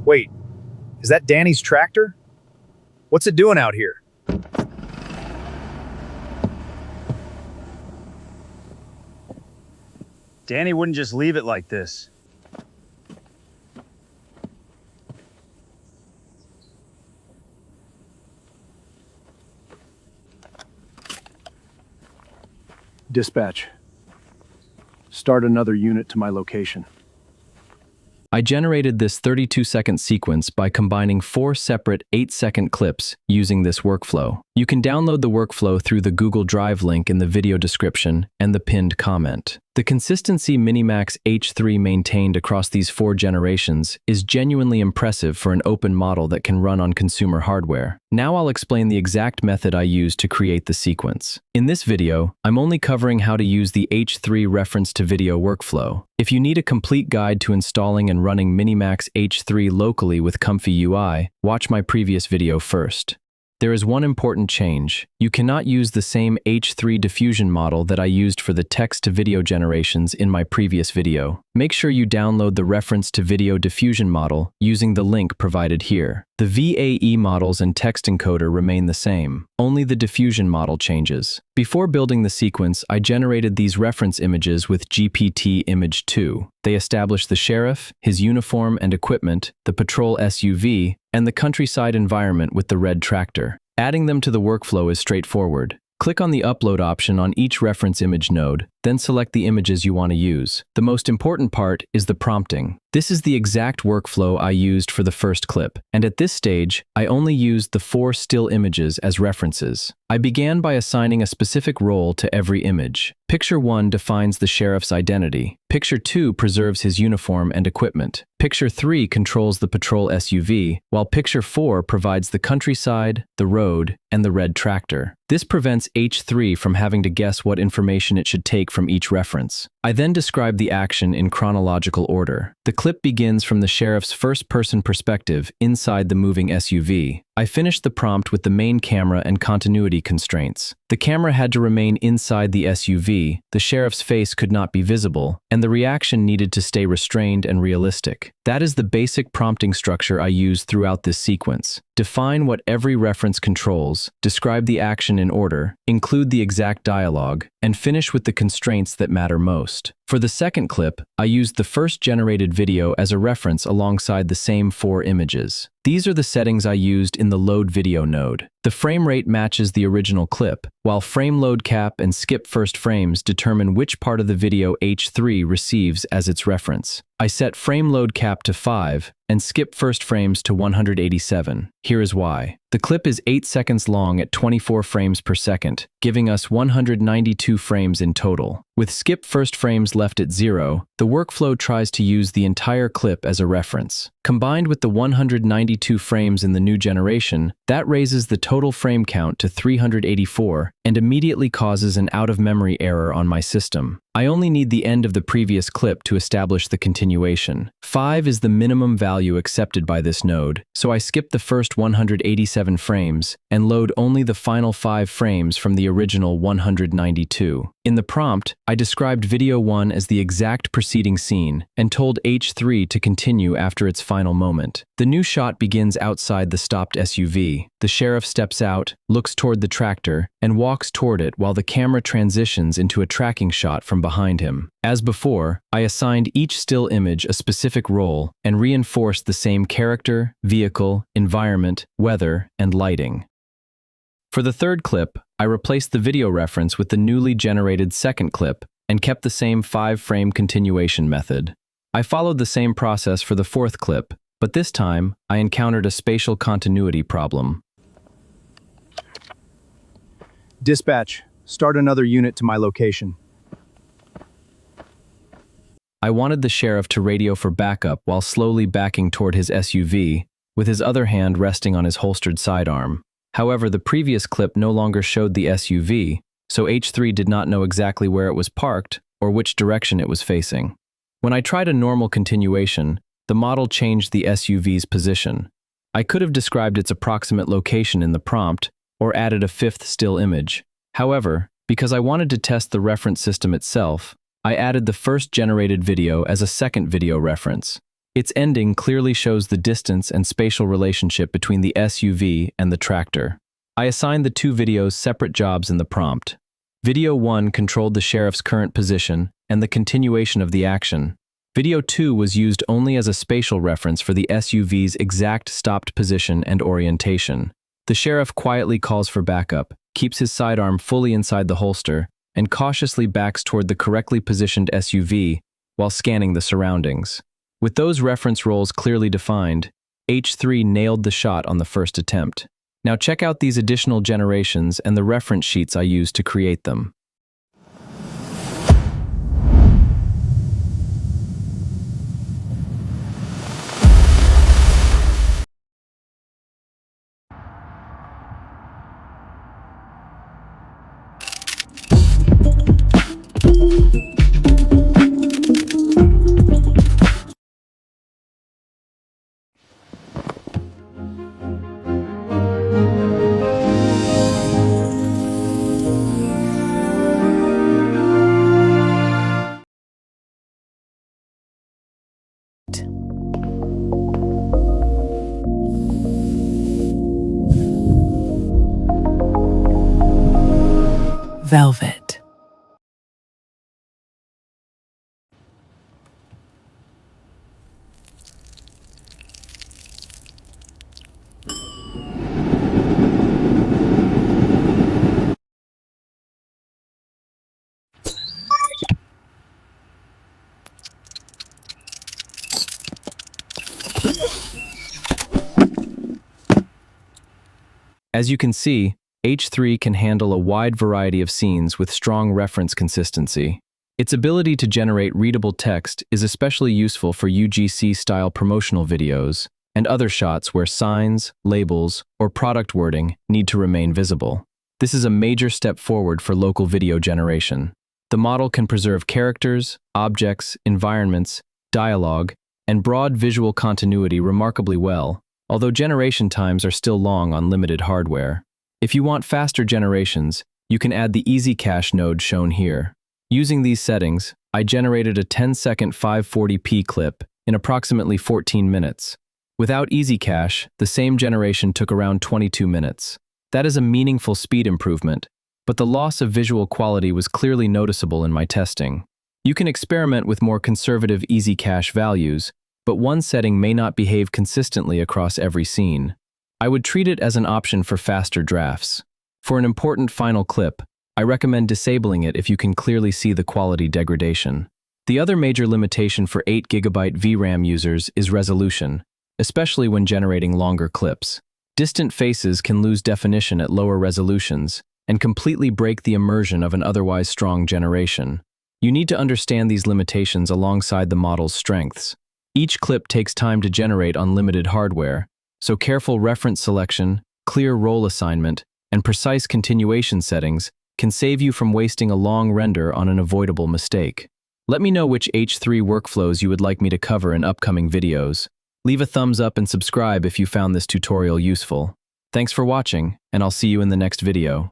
Wait, is that Danny's tractor? What's it doing out here? Danny wouldn't just leave it like this. Dispatch. Start another unit to my location. I generated this 32-second sequence by combining 4 separate 8-second clips using this workflow. You can download the workflow through the Google Drive link in the video description and the pinned comment. The consistency Minimax H3 maintained across these 4 generations is genuinely impressive for an open model that can run on consumer hardware. Now I'll explain the exact method I used to create the sequence. In this video, I'm only covering how to use the H3 reference to video workflow. If you need a complete guide to installing and running Minimax H3 locally with ComfyUI, watch my previous video first. There is one important change. You cannot use the same H3 diffusion model that I used for the text-to-video generations in my previous video. Make sure you download the reference to video diffusion model using the link provided here. The VAE models and text encoder remain the same. Only the diffusion model changes. Before building the sequence, I generated these reference images with GPT Image 2. They establish the sheriff, his uniform and equipment, the patrol SUV, and the countryside environment with the red tractor. Adding them to the workflow is straightforward. Click on the Upload option on each reference image node, then select the images you want to use. The most important part is the prompting. This is the exact workflow I used for the first clip, and at this stage, I only used the 4 still images as references. I began by assigning a specific role to every image. Picture 1 defines the sheriff's identity. Picture 2 preserves his uniform and equipment. Picture 3 controls the patrol SUV, while Picture 4 provides the countryside, the road, and the red tractor. This prevents H3 from having to guess what information it should take from each reference. I then describe the action in chronological order. The clip begins from the sheriff's first-person perspective inside the moving SUV. I finished the prompt with the main camera and continuity constraints. The camera had to remain inside the SUV, the sheriff's face could not be visible, and the reaction needed to stay restrained and realistic. That is the basic prompting structure I used throughout this sequence. Define what every reference controls, describe the action in order, include the exact dialogue, and finish with the constraints that matter most. For the second clip, I used the first generated video as a reference alongside the same 4 images. These are the settings I used in the load video node. The frame rate matches the original clip, while frame load cap and skip first frames determine which part of the video H3 receives as its reference. I set frame load cap to 5 and skip first frames to 187. Here is why. The clip is 8 seconds long at 24 frames per second, giving us 192 frames in total. With skip first frames left at 0, the workflow tries to use the entire clip as a reference. Combined with the 192 frames in the new generation, that raises the total frame count to 384 and immediately causes an out-of-memory error on my system. I only need the end of the previous clip to establish the continuation. 5 is the minimum value accepted by this node, so I skip the first 187 frames and load only the final 5 frames from the original 192. In the prompt, I described video 1 as the exact preceding scene and told H3 to continue after its final moment. The new shot begins outside the stopped SUV. The sheriff steps out, looks toward the tractor, and walks toward it while the camera transitions into a tracking shot from behind him. As before, I assigned each still image a specific role and reinforced the same character, vehicle, environment, weather, and lighting. For the third clip, I replaced the video reference with the newly generated second clip and kept the same 5-frame continuation method. I followed the same process for the fourth clip, but this time, I encountered a spatial continuity problem. Dispatch, start another unit to my location. I wanted the sheriff to radio for backup while slowly backing toward his SUV, with his other hand resting on his holstered sidearm. However, the previous clip no longer showed the SUV, so H3 did not know exactly where it was parked or which direction it was facing. When I tried a normal continuation, the model changed the SUV's position. I could have described its approximate location in the prompt or added a 5th still image. However, because I wanted to test the reference system itself, I added the first generated video as a second video reference. Its ending clearly shows the distance and spatial relationship between the SUV and the tractor. I assigned the two videos separate jobs in the prompt. Video 1 controlled the sheriff's current position and the continuation of the action. Video 2 was used only as a spatial reference for the SUV's exact stopped position and orientation. The sheriff quietly calls for backup, keeps his sidearm fully inside the holster, and cautiously backs toward the correctly positioned SUV while scanning the surroundings. With those reference roles clearly defined, H3 nailed the shot on the first attempt. Now check out these additional generations and the reference sheets I used to create them. Velvet. As you can see, H3 can handle a wide variety of scenes with strong reference consistency. Its ability to generate readable text is especially useful for UGC-style promotional videos and other shots where signs, labels, or product wording need to remain visible. This is a major step forward for local video generation. The model can preserve characters, objects, environments, dialogue, and broad visual continuity remarkably well, although generation times are still long on limited hardware. If you want faster generations, you can add the Easy Cache node shown here. Using these settings, I generated a 10-second 540p clip in approximately 14 minutes. Without Easy Cache, the same generation took around 22 minutes. That is a meaningful speed improvement, but the loss of visual quality was clearly noticeable in my testing. You can experiment with more conservative Easy Cache values, but one setting may not behave consistently across every scene. I would treat it as an option for faster drafts. For an important final clip, I recommend disabling it if you can clearly see the quality degradation. The other major limitation for 8GB VRAM users is resolution, especially when generating longer clips. Distant faces can lose definition at lower resolutions and completely break the immersion of an otherwise strong generation. You need to understand these limitations alongside the model's strengths. Each clip takes time to generate on limited hardware, so careful reference selection, clear role assignment, and precise continuation settings can save you from wasting a long render on an avoidable mistake. Let me know which H3 workflows you would like me to cover in upcoming videos. Leave a thumbs up and subscribe if you found this tutorial useful. Thanks for watching, and I'll see you in the next video.